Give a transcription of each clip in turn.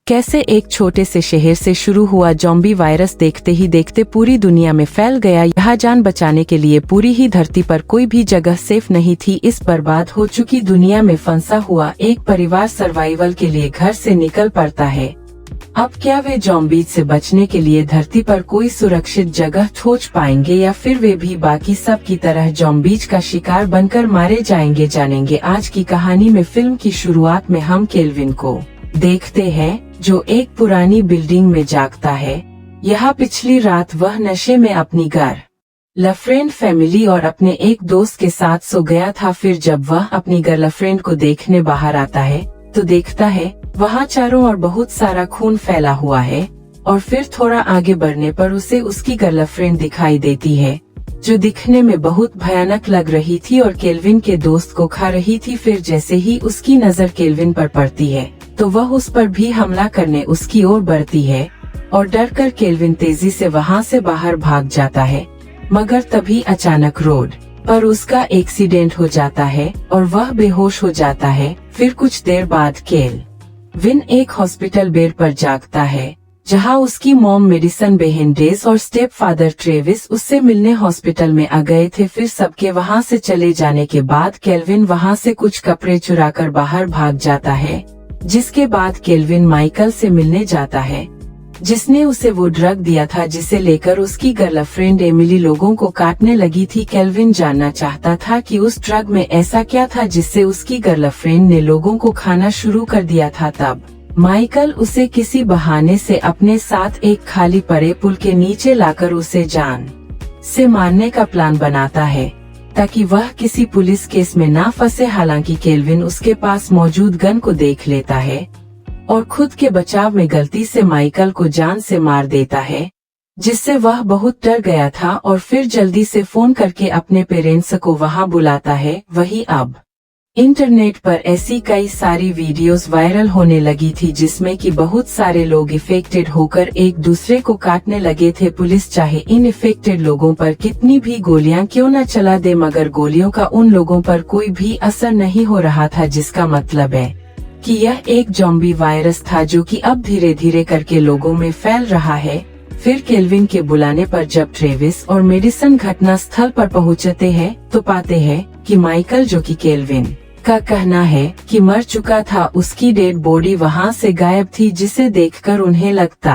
कैसे एक छोटे से शहर से शुरू हुआ ज़ॉम्बी वायरस देखते ही देखते पूरी दुनिया में फैल गया। यहाँ जान बचाने के लिए पूरी ही धरती पर कोई भी जगह सेफ नहीं थी। इस बर्बाद हो चुकी दुनिया में फंसा हुआ एक परिवार सर्वाइवल के लिए घर से निकल पड़ता है। अब क्या वे ज़ॉम्बीज से बचने के लिए धरती पर कोई सुरक्षित जगह खोज पाएंगे या फिर वे भी बाकी सब की तरह ज़ॉम्बीज का शिकार बनकर मारे जाएंगे? जानेंगे आज की कहानी में। फिल्म की शुरुआत में हम केल्विन को देखते हैं जो एक पुरानी बिल्डिंग में जागता है। यहाँ पिछली रात वह नशे में अपनी गर्लफ्रेंड फैमिली और अपने एक दोस्त के साथ सो गया था। फिर जब वह अपनी गर्लफ्रेंड को देखने बाहर आता है तो देखता है वहाँ चारों ओर बहुत सारा खून फैला हुआ है। और फिर थोड़ा आगे बढ़ने पर उसे उसकी गर्लफ्रेंड दिखाई देती है जो दिखने में बहुत भयानक लग रही थी और केल्विन के दोस्त को खा रही थी। फिर जैसे ही उसकी नजर केल्विन पर पड़ती है तो वह उस पर भी हमला करने उसकी ओर बढ़ती है और डरकर केल्विन तेजी से वहाँ से बाहर भाग जाता है। मगर तभी अचानक रोड पर उसका एक्सीडेंट हो जाता है और वह बेहोश हो जाता है। फिर कुछ देर बाद केल्विन एक हॉस्पिटल बेड पर जागता है जहाँ उसकी मॉम मेडिसन, बहन डेज और स्टेप फादर ट्रेविस उससे मिलने हॉस्पिटल में आ गए थे। फिर सबके वहाँ से चले जाने के बाद केल्विन वहाँ से कुछ कपड़े चुराकर बाहर भाग जाता है। जिसके बाद केल्विन माइकल से मिलने जाता है जिसने उसे वो ड्रग दिया था जिसे लेकर उसकी गर्लफ्रेंड एमिली लोगों को काटने लगी थी। केल्विन जानना चाहता था कि उस ड्रग में ऐसा क्या था जिससे उसकी गर्लफ्रेंड ने लोगों को खाना शुरू कर दिया था। तब माइकल उसे किसी बहाने से अपने साथ एक खाली पड़े पुल के नीचे लाकर उसे जान से मारने का प्लान बनाता है ताकि वह किसी पुलिस केस में ना फंसे। हालांकि केल्विन उसके पास मौजूद गन को देख लेता है और खुद के बचाव में गलती से माइकल को जान से मार देता है जिससे वह बहुत डर गया था और फिर जल्दी से फोन करके अपने पेरेंट्स को वहां बुलाता है। वही अब इंटरनेट पर ऐसी कई सारी वीडियोस वायरल होने लगी थी जिसमें कि बहुत सारे लोग इफेक्टेड होकर एक दूसरे को काटने लगे थे। पुलिस चाहे इन इफेक्टेड लोगों पर कितनी भी गोलियां क्यों न चला दे मगर गोलियों का उन लोगों पर कोई भी असर नहीं हो रहा था, जिसका मतलब है कि यह एक ज़ॉम्बी वायरस था जो कि अब धीरे धीरे करके लोगों में फैल रहा है। फिर केल्विन के बुलाने पर जब ट्रेविस और मेडिसन घटना स्थल पर पहुंचते हैं तो पाते हैं कि माइकल, जो कि केल्विन का कहना है कि मर चुका था, उसकी डेड बॉडी वहां से गायब थी, जिसे देखकर उन्हें लगता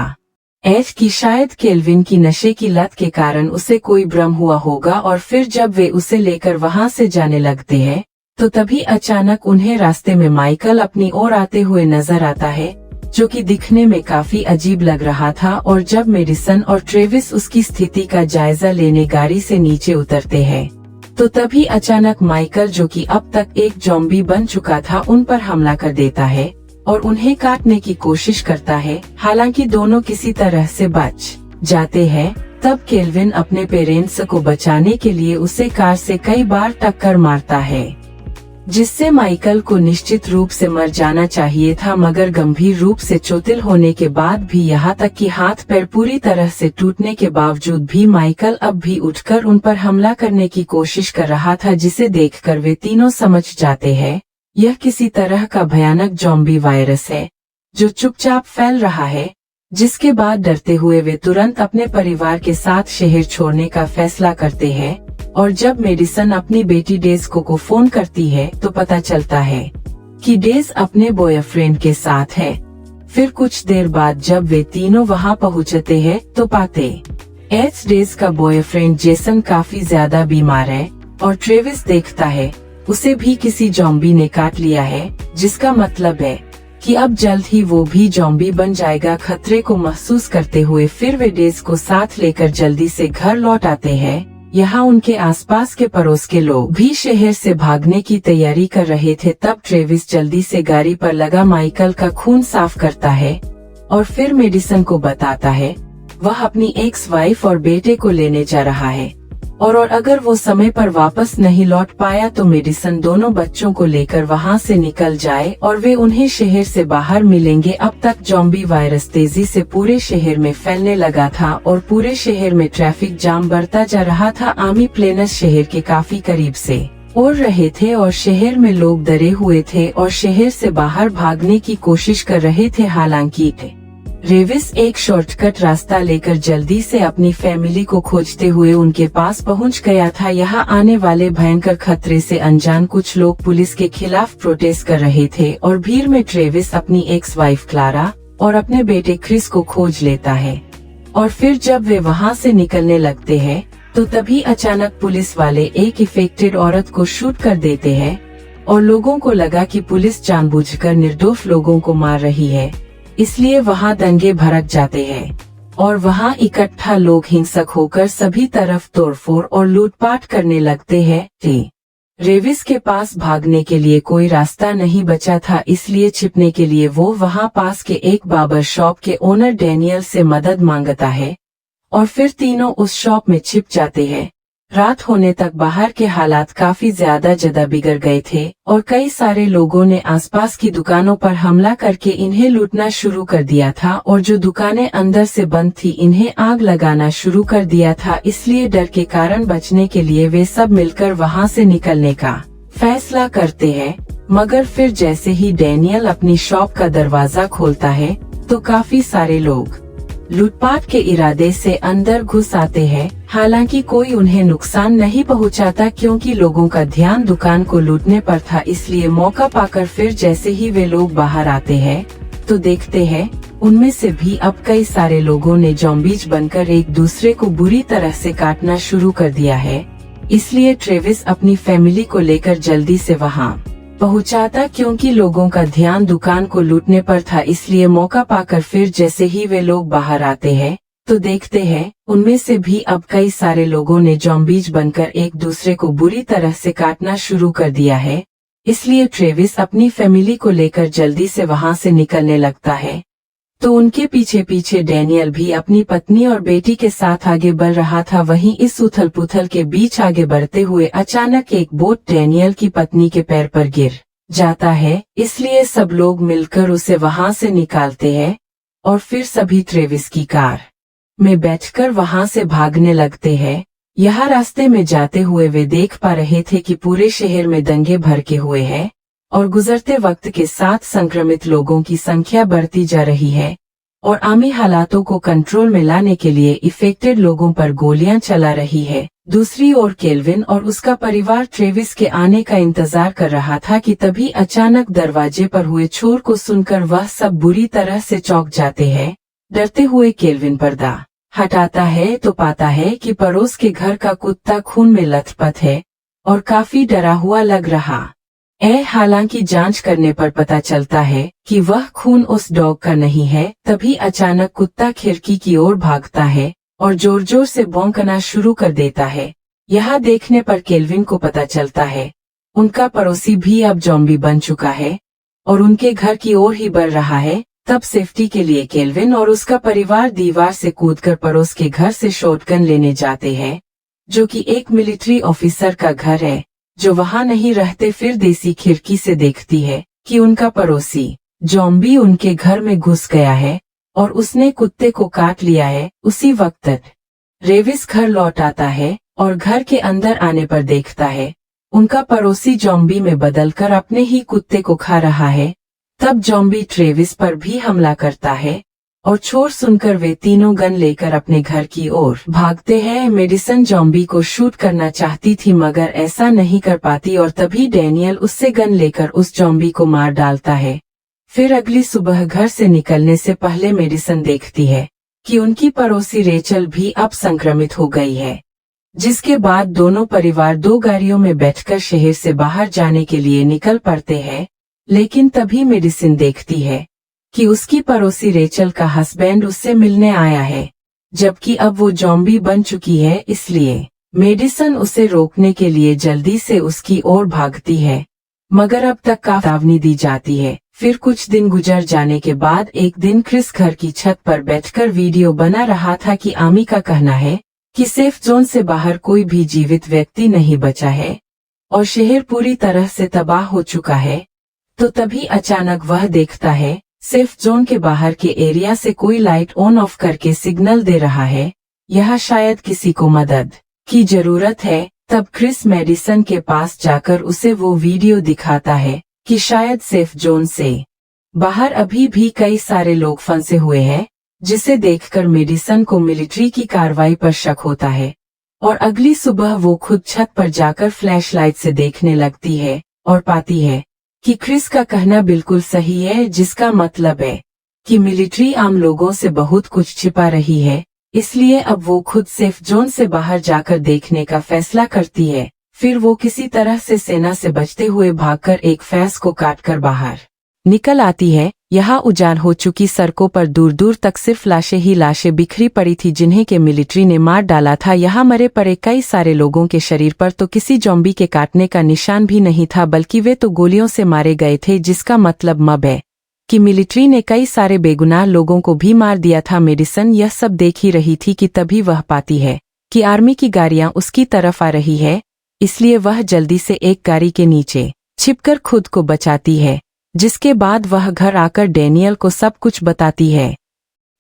है कि शायद केल्विन की नशे की लत के कारण उसे कोई भ्रम हुआ होगा। और फिर जब वे उसे लेकर वहां से जाने लगते हैं तो तभी अचानक उन्हें रास्ते में माइकल अपनी ओर आते हुए नजर आता है जो कि दिखने में काफी अजीब लग रहा था। और जब मेडिसन और ट्रेविस उसकी स्थिति का जायजा लेने गाड़ी से नीचे उतरते हैं तो तभी अचानक माइकल, जो कि अब तक एक ज़ॉम्बी बन चुका था, उन पर हमला कर देता है और उन्हें काटने की कोशिश करता है। हालांकि दोनों किसी तरह से बच जाते हैं। तब केल्विन अपने पेरेंट्स को बचाने के लिए उसे कार से कई बार टक्कर मारता है जिससे माइकल को निश्चित रूप से मर जाना चाहिए था, मगर गंभीर रूप से चोटिल होने के बाद भी, यहाँ तक कि हाथ पैर पूरी तरह से टूटने के बावजूद भी माइकल अब भी उठकर उन पर हमला करने की कोशिश कर रहा था, जिसे देखकर वे तीनों समझ जाते हैं यह किसी तरह का भयानक ज़ॉम्बी वायरस है जो चुपचाप फैल रहा है। जिसके बाद डरते हुए वे तुरंत अपने परिवार के साथ शहर छोड़ने का फैसला करते हैं। और जब मेडिसन अपनी बेटी डेज को फोन करती है तो पता चलता है कि डेज अपने बॉयफ्रेंड के साथ है। फिर कुछ देर बाद जब वे तीनों वहां पहुंचते हैं तो पाते डेज का बॉयफ्रेंड जेसन काफी ज्यादा बीमार है और ट्रेविस देखता है उसे भी किसी ज़ॉम्बी ने काट लिया है, जिसका मतलब है कि अब जल्द ही वो भी ज़ॉम्बी बन जाएगा। खतरे को महसूस करते हुए फिर वे डेज को साथ लेकर जल्दी से घर लौट आते हैं। यहाँ उनके आसपास के पड़ोस के लोग भी शहर से भागने की तैयारी कर रहे थे। तब ट्रेविस जल्दी से गाड़ी पर लगा माइकल का खून साफ करता है और फिर मेडिसन को बताता है वह अपनी एक्स वाइफ और बेटे को लेने जा रहा है और अगर वो समय पर वापस नहीं लौट पाया तो मेडिसन दोनों बच्चों को लेकर वहां से निकल जाए और वे उन्हें शहर से बाहर मिलेंगे। अब तक ज़ॉम्बी वायरस तेजी से पूरे शहर में फैलने लगा था और पूरे शहर में ट्रैफिक जाम बढ़ता जा रहा था। आमी प्लेनस शहर के काफी करीब से उड़ रहे थे और शहर में लोग डरे हुए थे और शहर से बाहर भागने की कोशिश कर रहे थे। हालांकि ट्रेविस एक शॉर्टकट रास्ता लेकर जल्दी से अपनी फैमिली को खोजते हुए उनके पास पहुंच गया था। यहाँ आने वाले भयंकर खतरे से अनजान कुछ लोग पुलिस के खिलाफ प्रोटेस्ट कर रहे थे और भीड़ में ट्रेविस अपनी एक्स वाइफ क्लारा और अपने बेटे क्रिस को खोज लेता है। और फिर जब वे वहाँ से निकलने लगते हैं तो तभी अचानक पुलिस वाले एक इफेक्टेड औरत को शूट कर देते हैं और लोगों को लगा कि पुलिस जानबूझकर निर्दोष लोगों को मार रही है, इसलिए वहाँ दंगे भड़क जाते हैं और वहाँ इकट्ठा लोग हिंसक होकर सभी तरफ तोड़फोड़ और लूटपाट करने लगते हैं। ट्रेविस के पास भागने के लिए कोई रास्ता नहीं बचा था, इसलिए छिपने के लिए वो वहाँ पास के एक बार्बर शॉप के ओनर डैनियल से मदद मांगता है और फिर तीनों उस शॉप में छिप जाते हैं। रात होने तक बाहर के हालात काफी ज्यादा बिगड़ गए थे और कई सारे लोगों ने आसपास की दुकानों पर हमला करके इन्हें लूटना शुरू कर दिया था और जो दुकानें अंदर से बंद थी इन्हें आग लगाना शुरू कर दिया था। इसलिए डर के कारण बचने के लिए वे सब मिलकर वहां से निकलने का फैसला करते हैं। मगर फिर जैसे ही डैनियल अपनी शॉप का दरवाजा खोलता है तो काफी सारे लोग लूटपाट के इरादे से अंदर घुस आते हैं। हालांकि कोई उन्हें नुकसान नहीं पहुंचाता क्योंकि लोगों का ध्यान दुकान को लूटने पर था। इसलिए मौका पाकर फिर जैसे ही वे लोग बाहर आते हैं तो देखते हैं उनमें से भी अब कई सारे लोगों ने ज़ॉम्बीज बनकर एक दूसरे को बुरी तरह से काटना शुरू कर दिया है। इसलिए ट्रेविस अपनी फैमिली को लेकर जल्दी से वहां पहुंचाता क्योंकि लोगों का ध्यान दुकान को लूटने पर था। इसलिए मौका पाकर फिर जैसे ही वे लोग बाहर आते हैं तो देखते हैं उनमें से भी अब कई सारे लोगों ने ज़ॉम्बीज बनकर एक दूसरे को बुरी तरह से काटना शुरू कर दिया है। इसलिए ट्रेविस अपनी फैमिली को लेकर जल्दी से वहां से निकलने लगता है तो उनके पीछे पीछे डैनियल भी अपनी पत्नी और बेटी के साथ आगे बढ़ रहा था। वहीं इस उथल पुथल के बीच आगे बढ़ते हुए अचानक एक बोट डैनियल की पत्नी के पैर पर गिर जाता है। इसलिए सब लोग मिलकर उसे वहां से निकालते हैं और फिर सभी ट्रेविस की कार में बैठकर वहां से भागने लगते हैं। यहाँ रास्ते में जाते हुए वे देख पा रहे थे कि पूरे शहर में दंगे भड़के हुए हैं और गुजरते वक्त के साथ संक्रमित लोगों की संख्या बढ़ती जा रही है और आमी हालातों को कंट्रोल में लाने के लिए इफेक्टेड लोगों पर गोलियां चला रही है। दूसरी ओर केल्विन और उसका परिवार ट्रेविस के आने का इंतजार कर रहा था कि तभी अचानक दरवाजे पर हुए शोर को सुनकर वह सब बुरी तरह से चौंक जाते हैं। डरते हुए केल्विन पर्दा हटाता है तो पाता है कि पड़ोस के घर का कुत्ता खून में लथपथ है और काफी डरा हुआ लग रहा हालांकि जांच करने पर पता चलता है कि वह खून उस डॉग का नहीं है। तभी अचानक कुत्ता खिड़की की ओर भागता है और जोर जोर से भौंकना शुरू कर देता है। यह देखने पर केल्विन को पता चलता है उनका पड़ोसी भी अब ज़ॉम्बी बन चुका है और उनके घर की ओर ही बढ़ रहा है। तब सेफ्टी के लिए केल्विन और उसका परिवार दीवार से कूदकर पड़ोस के घर से शॉटगन लेने जाते हैं, जो कि एक मिलिट्री ऑफिसर का घर है जो वहां नहीं रहते। फिर देसी खिड़की से देखती है कि उनका पड़ोसी ज़ॉम्बी उनके घर में घुस गया है और उसने कुत्ते को काट लिया है। उसी वक्त ट्रेविस घर लौट आता है और घर के अंदर आने पर देखता है उनका पड़ोसी ज़ॉम्बी में बदलकर अपने ही कुत्ते को खा रहा है। तब ज़ॉम्बी ट्रेविस पर भी हमला करता है और शोर सुनकर वे तीनों गन लेकर अपने घर की ओर भागते हैं। मेडिसन ज़ॉम्बी को शूट करना चाहती थी मगर ऐसा नहीं कर पाती और तभी डैनियल उससे गन लेकर उस ज़ॉम्बी को मार डालता है। फिर अगली सुबह घर से निकलने से पहले मेडिसन देखती है कि उनकी पड़ोसी रेचल भी अब संक्रमित हो गई है, जिसके बाद दोनों परिवार 2 गाड़ियों में बैठकर शहर से बाहर जाने के लिए निकल पड़ते हैं। लेकिन तभी मेडिसिन देखती है कि उसकी पड़ोसी रेचल का हस्बैंड उससे मिलने आया है, जबकि अब वो ज़ॉम्बी बन चुकी है। इसलिए मेडिसन उसे रोकने के लिए जल्दी से उसकी ओर भागती है, मगर अब तक का चेतावनी दी जाती है। फिर कुछ दिन गुजर जाने के बाद एक दिन क्रिस घर की छत पर बैठकर वीडियो बना रहा था कि आमी का कहना है कि सेफ जोन से बाहर कोई भी जीवित व्यक्ति नहीं बचा है और शहर पूरी तरह से तबाह हो चुका है। तो तभी अचानक वह देखता है सेफ जोन के बाहर के एरिया से कोई लाइट ऑन ऑफ करके सिग्नल दे रहा है। यह शायद किसी को मदद की जरूरत है। तब क्रिस मेडिसन के पास जाकर उसे वो वीडियो दिखाता है कि शायद सेफ जोन से बाहर अभी भी कई सारे लोग फंसे हुए हैं, जिसे देखकर मेडिसन को मिलिट्री की कार्रवाई पर शक होता है और अगली सुबह वो खुद छत पर जाकर फ्लैशलाइट से देखने लगती है और पाती है कि क्रिस का कहना बिल्कुल सही है, जिसका मतलब है कि मिलिट्री आम लोगों से बहुत कुछ छिपा रही है। इसलिए अब वो खुद सेफ जोन से बाहर जाकर देखने का फैसला करती है। फिर वो किसी तरह से सेना से बचते हुए भागकर एक फैंस को काटकर बाहर निकल आती है। यहाँ उजाड़ हो चुकी सड़कों पर दूर दूर तक सिर्फ लाशें ही लाशें बिखरी पड़ी थी, जिन्हें के मिलिट्री ने मार डाला था। यहाँ मरे पड़े कई सारे लोगों के शरीर पर तो किसी ज़ॉम्बी के काटने का निशान भी नहीं था, बल्कि वे तो गोलियों से मारे गए थे, जिसका मतलब मब है कि मिलिट्री ने कई सारे बेगुनाह लोगों को भी मार दिया था। मेडिसन यह सब देख ही रही थी कि तभी वह पाती है कि आर्मी की गाड़ियां उसकी तरफ आ रही है। इसलिए वह जल्दी से एक गाड़ी के नीचे छिपकर खुद को बचाती है, जिसके बाद वह घर आकर डैनियल को सब कुछ बताती है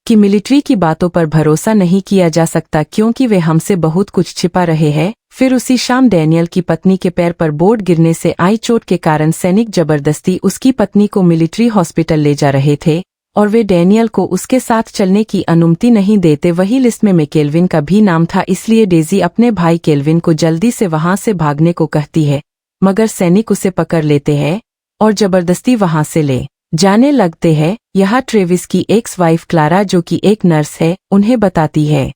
कि मिलिट्री की बातों पर भरोसा नहीं किया जा सकता, क्योंकि वे हमसे बहुत कुछ छिपा रहे हैं। फिर उसी शाम डैनियल की पत्नी के पैर पर बोर्ड गिरने से आई चोट के कारण सैनिक जबरदस्ती उसकी पत्नी को मिलिट्री हॉस्पिटल ले जा रहे थे और वे डैनियल को उसके साथ चलने की अनुमति नहीं देते। वही लिस्ट में केल्विन का भी नाम था, इसलिए डेजी अपने भाई केल्विन को जल्दी से वहां से भागने को कहती है, मगर सैनिक उसे पकड़ लेते हैं और जबरदस्ती वहां से ले जाने लगते हैं। यहाँ ट्रेविस की एक्स वाइफ क्लारा, जो कि एक नर्स है, उन्हें बताती है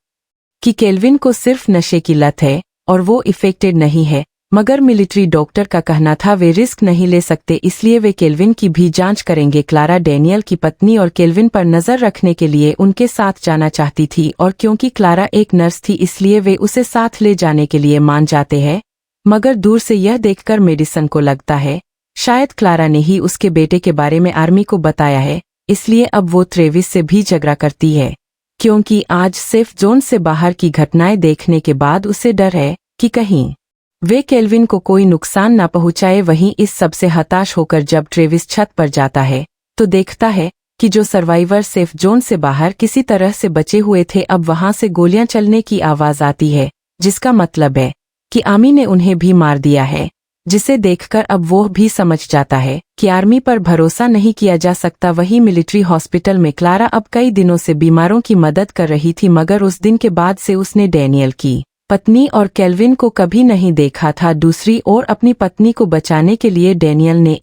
कि केल्विन को सिर्फ नशे की लत है और वो इफेक्टेड नहीं है, मगर मिलिट्री डॉक्टर का कहना था वे रिस्क नहीं ले सकते, इसलिए वे केल्विन की भी जांच करेंगे। क्लारा डैनियल की पत्नी और केल्विन पर नजर रखने के लिए उनके साथ जाना चाहती थी और क्योंकि क्लारा एक नर्स थी इसलिए वे उसे साथ ले जाने के लिए मान जाते हैं। मगर दूर से यह देखकर मेडिसन को लगता है शायद क्लारा ने ही उसके बेटे के बारे में आर्मी को बताया है, इसलिए अब वो ट्रेविस से भी झगड़ा करती है, क्योंकि आज सेफ जोन से बाहर की घटनाएं देखने के बाद उसे डर है कि कहीं वे केल्विन को कोई नुकसान न पहुंचाए। वहीं इस सब से हताश होकर जब ट्रेविस छत पर जाता है तो देखता है कि जो सर्वाइवर सेफ जोन से बाहर किसी तरह से बचे हुए थे, अब वहां से गोलियां चलने की आवाज आती है, जिसका मतलब है कि आर्मी ने उन्हें भी मार दिया है। जिसे देखकर अब वो भी समझ जाता है कि आर्मी पर भरोसा नहीं किया जा सकता। वही मिलिट्री हॉस्पिटल में क्लारा अब कई दिनों से बीमारों की मदद कर रही थी, मगर उस दिन के बाद से उसने डैनियल की पत्नी और केल्विन को कभी नहीं देखा था। दूसरी ओर अपनी पत्नी को बचाने के लिए डैनियल ने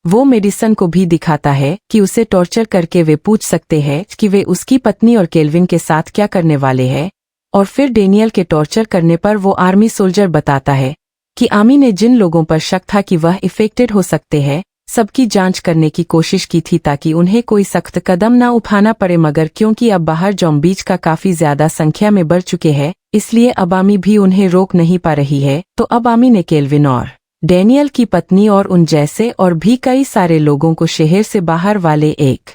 वो मेडिसन को भी दिखाता है कि उसे टॉर्चर करके वे पूछ सकते हैं कि वे उसकी पत्नी और केल्विन के साथ क्या करने वाले हैं, और फिर डैनियल के टॉर्चर करने पर वो आर्मी सोल्जर बताता है कि आर्मी ने जिन लोगों पर शक था कि वह इफेक्टेड हो सकते हैं, सबकी जांच करने की कोशिश की थी ताकि उन्हें कोई सख्त कदम ना उठाना पड़े। मगर क्योंकि अब बाहर ज़ॉम्बीज का काफी ज्यादा संख्या में बढ़ चुके हैं, इसलिए अब आर्मी भी उन्हें रोक नहीं पा रही है। तो अब आर्मी ने केल्विन और डैनियल की पत्नी और उन जैसे और भी कई सारे लोगों को शहर से बाहर वाले एक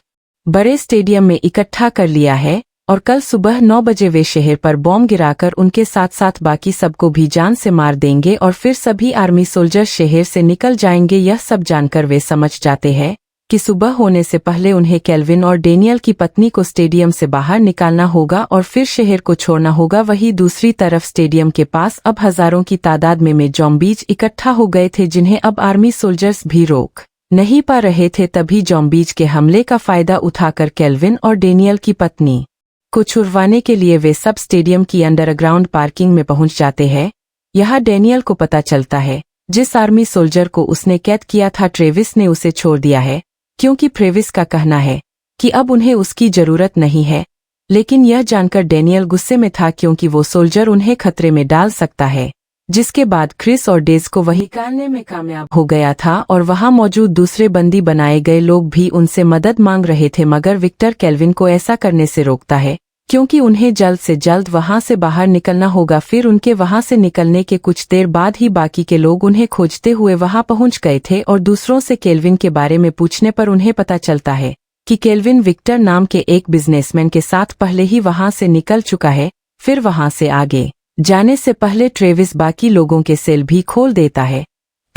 बड़े स्टेडियम में इकट्ठा कर लिया है और कल सुबह 9 बजे वे शहर पर बॉम्ब गिराकर उनके साथ साथ बाकी सबको भी जान से मार देंगे और फिर सभी आर्मी सोल्जर शहर से निकल जाएंगे। यह सब जानकर वे समझ जाते हैं कि सुबह होने से पहले उन्हें केल्विन और डैनियल की पत्नी को स्टेडियम से बाहर निकालना होगा और फिर शहर को छोड़ना होगा। वहीं दूसरी तरफ स्टेडियम के पास अब हजारों की तादाद में ज़ॉम्बीज इकट्ठा हो गए थे, जिन्हें अब आर्मी सोल्जर्स भी रोक नहीं पा रहे थे। तभी ज़ॉम्बीज के हमले का फायदा उठाकर केल्विन और डैनियल की पत्नी को छुड़वाने के लिए वे सब स्टेडियम की अंडरग्राउंड पार्किंग में पहुंच जाते हैं। यहाँ डैनियल को पता चलता है जिस आर्मी सोल्जर को उसने कैद किया था ट्रेविस ने उसे छोड़ दिया है, क्योंकि ट्रेविस का कहना है कि अब उन्हें उसकी जरूरत नहीं है। लेकिन यह जानकर डैनियल गुस्से में था, क्योंकि वो सोल्जर उन्हें खतरे में डाल सकता है। जिसके बाद क्रिस और डेज को वही निकालने में कामयाब हो गया था और वहां मौजूद दूसरे बंदी बनाए गए लोग भी उनसे मदद मांग रहे थे, मगर विक्टर केल्विन को ऐसा करने से रोकता है, क्योंकि उन्हें जल्द से जल्द वहां से बाहर निकलना होगा। फिर उनके वहां से निकलने के कुछ देर बाद ही बाकी के लोग उन्हें खोजते हुए वहां पहुंच गए थे और दूसरों से केल्विन के बारे में पूछने पर उन्हें पता चलता है कि केल्विन विक्टर नाम के एक बिजनेसमैन के साथ पहले ही वहां से निकल चुका है। फिर वहां से आगे जाने से पहले ट्रेविस बाकी लोगों के सेल भी खोल देता है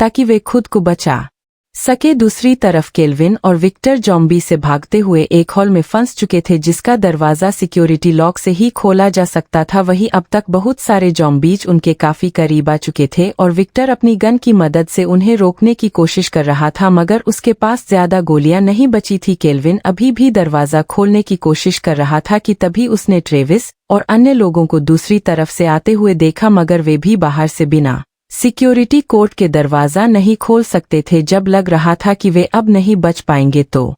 ताकि वे खुद को बचा सके। दूसरी तरफ केल्विन और विक्टर जॉम्बी से भागते हुए एक हॉल में फंस चुके थे जिसका दरवाजा सिक्योरिटी लॉक से ही खोला जा सकता था। वहीं अब तक बहुत सारे जॉम्बीज उनके काफी करीब आ चुके थे और विक्टर अपनी गन की मदद से उन्हें रोकने की कोशिश कर रहा था, मगर उसके पास ज्यादा गोलियां नहीं बची थी। केल्विन अभी भी दरवाजा खोलने की कोशिश कर रहा था कि तभी उसने ट्रेविस और अन्य लोगों को दूसरी तरफ से आते हुए देखा, मगर वे भी बाहर से बिना सिक्योरिटी कोड के दरवाजा नहीं खोल सकते थे। जब लग रहा था कि वे अब नहीं बच पाएंगे तो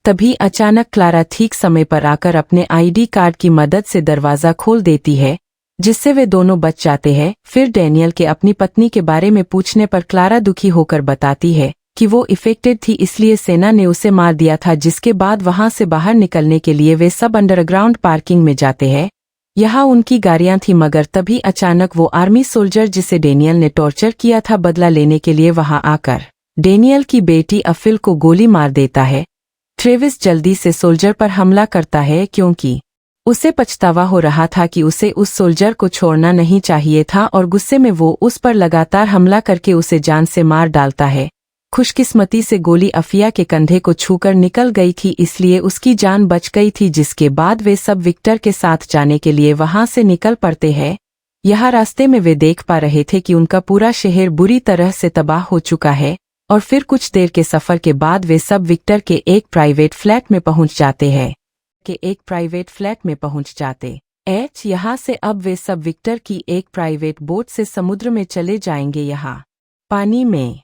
तभी अचानक क्लारा ठीक समय पर आकर अपने आईडी कार्ड की मदद से दरवाजा खोल देती है, जिससे वे दोनों बच जाते हैं। फिर डैनियल के अपनी पत्नी के बारे में पूछने पर क्लारा दुखी होकर बताती है कि वो इफेक्टेड थी, इसलिए सेना ने उसे मार दिया था। जिसके बाद वहां से बाहर निकलने के लिए वे सब अंडरग्राउंड पार्किंग में जाते हैं। यहाँ उनकी गाड़ियां थी, मगर तभी अचानक वो आर्मी सोल्जर जिसे डेनियल ने टॉर्चर किया था बदला लेने के लिए वहां आकर डेनियल की बेटी अफिल को गोली मार देता है। ट्रेविस जल्दी से सोल्जर पर हमला करता है क्योंकि उसे पछतावा हो रहा था कि उसे उस सोल्जर को छोड़ना नहीं चाहिए था और गुस्से में वो उस पर लगातार हमला करके उसे जान से मार डालता है। खुशकिस्मती से गोली अफिया के कंधे को छूकर निकल गई थी, इसलिए उसकी जान बच गई थी। जिसके बाद वे सब विक्टर के साथ जाने के लिए वहां से निकल पड़ते हैं। यहाँ रास्ते में वे देख पा रहे थे कि उनका पूरा शहर बुरी तरह से तबाह हो चुका है और फिर कुछ देर के सफर के बाद वे सब विक्टर के एक प्राइवेट फ्लैट में पहुंच जाते हैं। यहाँ से अब वे सब विक्टर की एक प्राइवेट बोट से समुद्र में चले जाएंगे। यहाँ पानी में